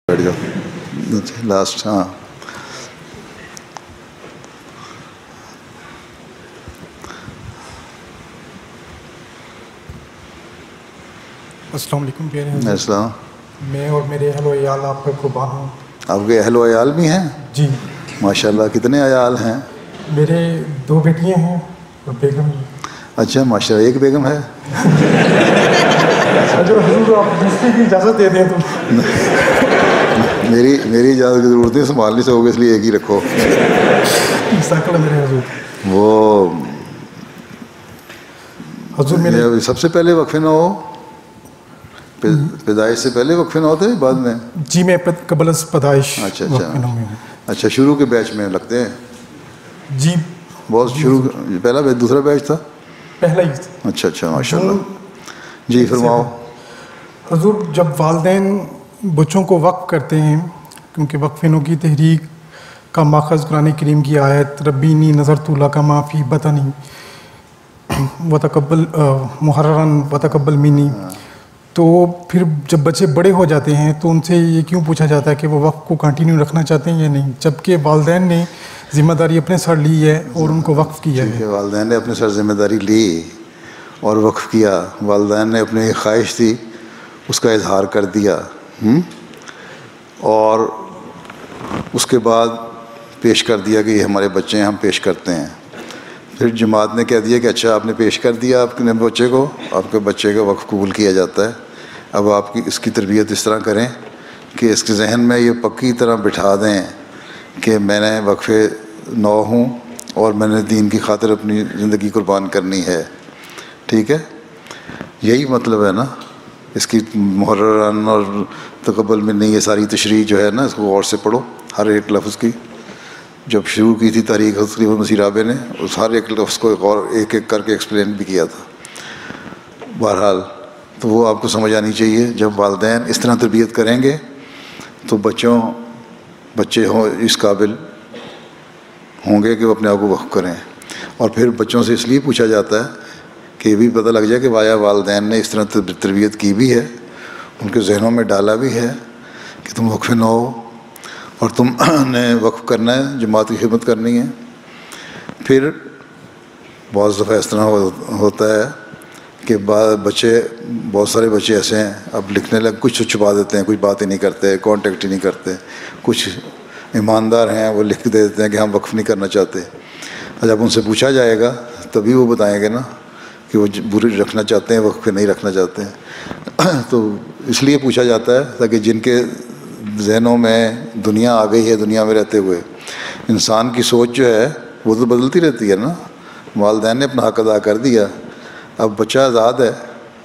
بیٹھ جاؤ لاسٹ. ہاں السلام علیکم پیارے حضرت. السلام. میں اور میرے اہل و عیال آپ پر قربان ہوں. آپ کے اہل و عیال بھی ہیں؟ جی ماشاء اللہ. کتنے عیال ہیں؟ میرے 2 بیٹیاں ہیں اور بیگم. اچھا ماشاء اللہ. ایک بیگم ہے؟ حضور آپ دوسرے کی اجازت دے دیں تو. میری اجازت کی ضرورت نہیں، سنبھالنے سے ہوگا، اس لیے ایک ہی رکھو. مستقل میرے حضور. وہ حضور میرے سب سے پہلے وقفے نہ ہو، پیدائش سے پہلے وقفے نہ ہوتے بعد میں؟ جی میں قبل از پیدائش. اچھا اچھا. شروع کے بیچ میں لگتے ہیں؟ جی بہت شروع. پہلا بیچ دوسرا بیچ تھا؟ پہلا ہی. اچھا ماشاء اللہ. جی فرماؤ. حضور جب والدین بچوں کو وقف کرتے ہیں، کیونکہ وقف نو کی تحریک کا ماخذ قرآن کریم کی آیت ربینی نظرت لک ما فی بطنی وتقبل محررن وتقبل منی، تو پھر جب بچے بڑے ہو جاتے ہیں تو ان سے یہ کیوں پوچھا جاتا ہے کہ وہ وقف کو کنٹینیو رکھنا چاہتے ہیں یا نہیں، جبکہ والدین نے ذمہ داری اپنے سر لی ہے اور ان کو وقف کیا ہے. والدین نے اپنے سر ذمہ داری لی اور وقف کیا. والدین نے اپنی خواہش تھی اس کا اظہار کر دیا، اور اس کے بعد پیش کر دیا کہ یہ ہمارے بچے ہیں، ہم پیش کرتے ہیں. پھر جماعت نے کہہ دیا کہ اچھا آپ نے پیش کر دیا آپ نے بچے کو، آپ کے بچے کا وقف قبول کیا جاتا ہے. اب آپ اس کی تربیت اس طرح کریں کہ اس کے ذہن میں یہ پکی طرح بٹھا دیں کہ میں نے وقف نو ہوں اور میں نے دین کی خاطر اپنی زندگی قربان کرنی ہے. ٹھیک ہے، یہی مطلب ہے نا اس کی. محررن اور تقبل میں نہیں، یہ ساری تشریح جو ہے نا اس کو غور سے پڑھو ہر ایک لفظ کی. جب شروع کی تھی تاریخ حضرت مسیح رابع نے اس ہر ایک لفظ کو غور ایک ایک کر کے ایکسپلین بھی کیا تھا. بہرحال تو وہ آپ کو سمجھ آنی چاہیے. جب والدین اس طرح تربیت کریں گے تو بچے ہوں اس قابل ہوں گے کہ وہ اپنے آپ کو وقف کریں. اور پھر بچوں سے اس لیے پوچھا جاتا ہے کہ یہ بھی پتہ لگ جائے کہ وایا والدین نے اس طرح تربیت کی بھی ہے، ان کے ذہنوں میں ڈالا بھی ہے کہ تم وقف نہ ہو اور تم نے وقف کرنا ہے، جماعت کی خدمت کرنی ہے. پھر بعض دفعہ اس طرح ہوتا ہے کہ بہت سارے بچے ایسے ہیں اب لکھنے لگ کچھ چھپا دیتے ہیں، کچھ بات ہی نہیں کرتے، کانٹیکٹ ہی نہیں کرتے. کچھ ایماندار ہیں وہ لکھ دے دیتے ہیں کہ ہم وقف نہیں کرنا چاہتے. جب ان سے پوچھا جائے گا تبھی وہ بتائیں گے نا کہ وہ بری رکھنا چاہتے ہیں، وقف نہیں رکھنا چاہتے ہیں. تو اس لیے پوچھا جاتا ہے تاکہ جن کے ذہنوں میں دنیا آ گئی ہے، دنیا میں رہتے ہوئے انسان کی سوچ جو ہے وہ تو بدلتی رہتی ہے نا. والدین نے اپنا حق ادا کر دیا، اب بچہ آزاد ہے،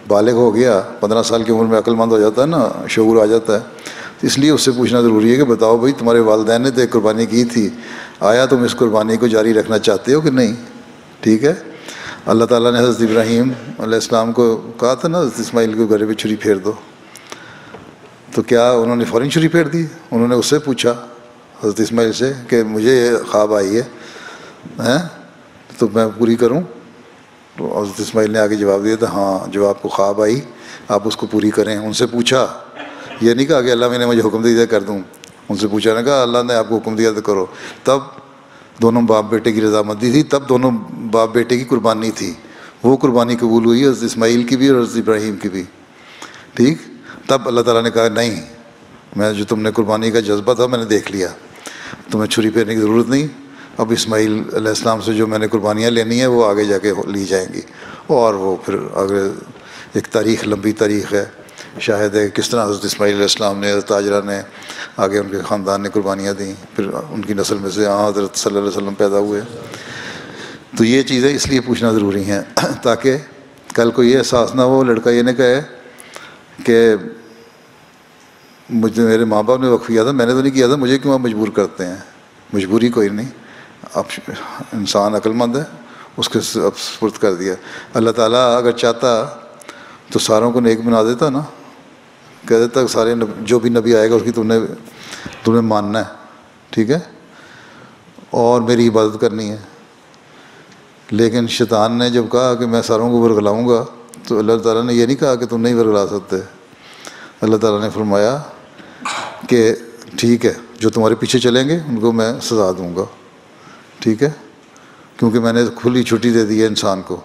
بالغ ہو گیا، 15 سال کی عمر میں عقل مند ہو جاتا ہے نا، شعور آ جاتا ہے. اس لیے اس سے پوچھنا ضروری ہے کہ بتاؤ بھائی تمہارے والدین نے تو ایک قربانی کی تھی، آیا تم اس قربانی کو جاری رکھنا چاہتے ہو کہ نہیں؟ ٹھیک ہے. اللہ تعالیٰ نے حضرت ابراہیم علیہ السلام کو کہا تھا نا حضرت اسماعیل کو گھر پہ چھری پھیر دو، تو کیا انہوں نے فوراً چھری پھیر دی؟ انہوں نے اس سے پوچھا حضرت اسماعیل سے کہ مجھے یہ خواب آئی ہے تو میں پوری کروں؟ تو حضرت اسماعیل نے آگے جواب دیا تھا ہاں جو آپ کو خواب آئی آپ اس کو پوری کریں. ان سے پوچھا، یہ نہیں کہا کہ اللہ میں نے مجھے حکم دیا کر دوں. ان سے پوچھا، نے کہا اللہ نے آپ کو حکم دیا تو کرو. تب دونوں باپ بیٹے کی رضامندی تھی، تب دونوں باپ بیٹے کی قربانی تھی. وہ قربانی قبول ہوئی حضرت اسماعیل کی بھی اور حضرت ابراہیم کی بھی. ٹھیک. تب اللہ تعالیٰ نے کہا نہیں، میں جو تم نے قربانی کا جذبہ تھا میں نے دیکھ لیا، تمہیں چھری پھیرنے کی ضرورت نہیں. اب اسماعیل علیہ السلام سے جو میں نے قربانیاں لینی ہیں وہ آگے جا کے لی جائیں گی. اور وہ پھر آگے ایک تاریخ، لمبی تاریخ ہے. شاہد ہے کس طرح حضرت اسماعیل علیہ السلام نے، حضرت ہاجرہ نے، آگے ان کے خاندان نے قربانیاں دیں، پھر ان کی نسل میں سے حضرت صلی اللہ علیہ وسلم پیدا ہوئے. تو یہ چیزیں اس لیے پوچھنا ضروری ہیں تاکہ کل کو یہ احساس نہ ہو، لڑکا یہ نہ کہے کہ مجھے میرے ماں باپ نے وقف کیا تھا، میں نے تو نہیں کیا تھا، مجھے کیوں آپ مجبور کرتے ہیں؟ مجبوری کوئی نہیں. اب انسان عقل مند ہے، اس کے اب سپرد کر دیا. اللہ تعالیٰ اگر چاہتا تو ساروں کو نیک بنا دیتا نا، کہہ دیتا سارے جو بھی نبی آئے گا اس کی تمہیں ماننا ہے، ٹھیک ہے، اور میری عبادت کرنی ہے. لیکن شیطان نے جب کہا کہ میں ساروں کو ورگلاؤں گا تو اللہ تعالیٰ نے یہ نہیں کہا کہ تم نہیں ورگلا سکتے. اللہ تعالیٰ نے فرمایا کہ ٹھیک ہے جو تمہارے پیچھے چلیں گے ان کو میں سزا دوں گا، ٹھیک ہے، کیونکہ میں نے کھلی چھٹی دے دی ہے انسان کو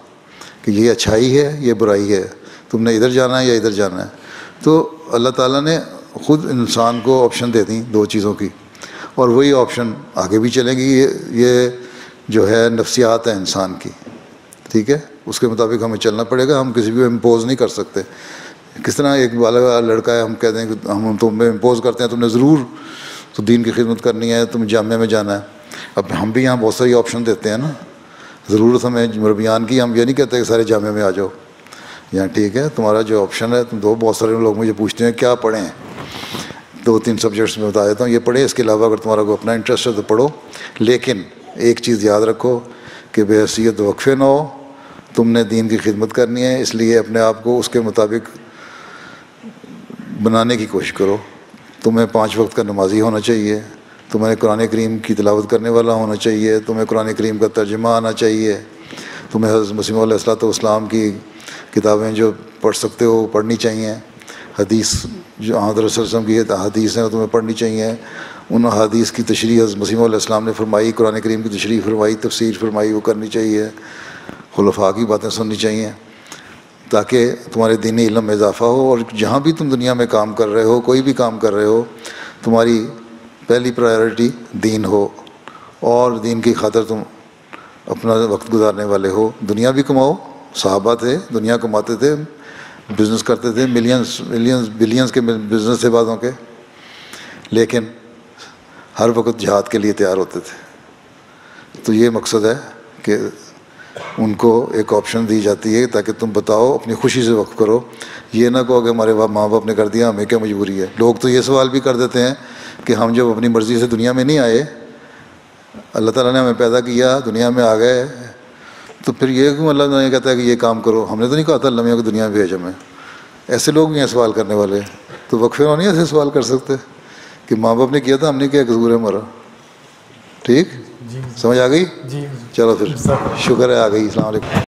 کہ یہ اچھائی ہے یہ برائی ہے، تم نے ادھر جانا ہے یا ادھر جانا ہے. تو اللہ تعالیٰ نے خود انسان کو آپشن دے دیں دو چیزوں کی، اور وہی آپشن آگے بھی چلیں گی. یہ جو ہے نفسیات ہے انسان کی، ٹھیک ہے، اس کے مطابق ہمیں چلنا پڑے گا. ہم کسی بھی امپوز نہیں کر سکتے. کس طرح ایک والا لڑکا ہے، ہم کہتے ہیں کہ ہم تم پہ امپوز کرتے ہیں تم نے ضرور تو دین کی خدمت کرنی ہے، تم جامعہ میں جانا ہے. اب ہم بھی یہاں بہت ساری آپشن دیتے ہیں نا، ضرورت ہمیں مربیان کی. ہم یہ نہیں کہتے کہ سارے جامعہ میں آ جاؤ یہاں، ٹھیک ہے، تمہارا جو آپشن ہے تم دو. بہت سارے لوگ مجھے پوچھتے ہیں کیا پڑھیں، 2-3 سبجیکٹس میں بتا دیتا ہوں، یہ پڑھیں، اس کے علاوہ اگر تمہارا کوئی اپنا انٹرسٹ ہے تو پڑھو. لیکن ایک چیز یاد رکھو کہ بے حیثیت وقفے نہ ہو. تم نے دین کی خدمت کرنی ہے، اس لیے اپنے آپ کو اس کے مطابق بنانے کی کوشش کرو. تمہیں 5 وقت کا نمازی ہونا چاہیے، تمہیں قرآن کریم کی تلاوت کرنے والا ہونا چاہیے، تمہیں قرآن کریم کا ترجمہ آنا چاہیے، تمہیں حضرت مسیح علیہ الصلوۃ والسلام کی کتابیں جو پڑھ سکتے ہو پڑھنی چاہیے. حدیث جو حضرت صلی اللہ علیہ وسلم کی حدیث ہیں وہ تمہیں پڑھنی چاہیے. ان حدیث کی تشریح حضرت مسیح علیہ السلام نے فرمائی، قرآن کریم کی تشریح فرمائی، تفسیر فرمائی، وہ کرنی چاہیے. خلفاء کی باتیں سننی چاہیے تاکہ تمہارے دینی علم میں اضافہ ہو. اور جہاں بھی تم دنیا میں کام کر رہے ہو، کوئی بھی کام کر رہے ہو، تمہاری پہلی پرائیورٹی دین ہو اور دین کی خاطر تم اپنا وقت گزارنے والے ہو. دنیا بھی کماؤ، صحابہ تھے دنیا کماتے تھے، بزنس کرتے تھے، بلینز کے بزنس تھے بعضوں کے، لیکن ہر وقت جہاد کے لیے تیار ہوتے تھے. تو یہ مقصد ہے کہ ان کو ایک آپشن دی جاتی ہے تاکہ تم بتاؤ، اپنی خوشی سے وقف کرو. یہ نہ کہو کہ ہمارے ماں باپ نے کر دیا ہمیں کیا مجبوری ہے. لوگ تو یہ سوال بھی کر دیتے ہیں کہ ہم جب اپنی مرضی سے دنیا میں نہیں آئے، اللہ تعالیٰ نے ہمیں پیدا کیا، دنیا میں آ گئے، تو پھر یہ کیوں اللہ نے کہتا ہے کہ یہ کام کرو؟ ہم نے تو نہیں کہا تھا اللہ میاں کو دنیا میں بھیج ہمیں. ایسے لوگ بھی ہیں سوال کرنے والے. تو وقفے میں نہیں ایسے سوال کر سکتے کہ ماں باپ نے کیا تھا، ہم نے کیا قصور ہے ہمارا. ٹھیک، سمجھ آ گئی؟ جی چلو پھر شکر ہے آ گئی. السلام علیکم.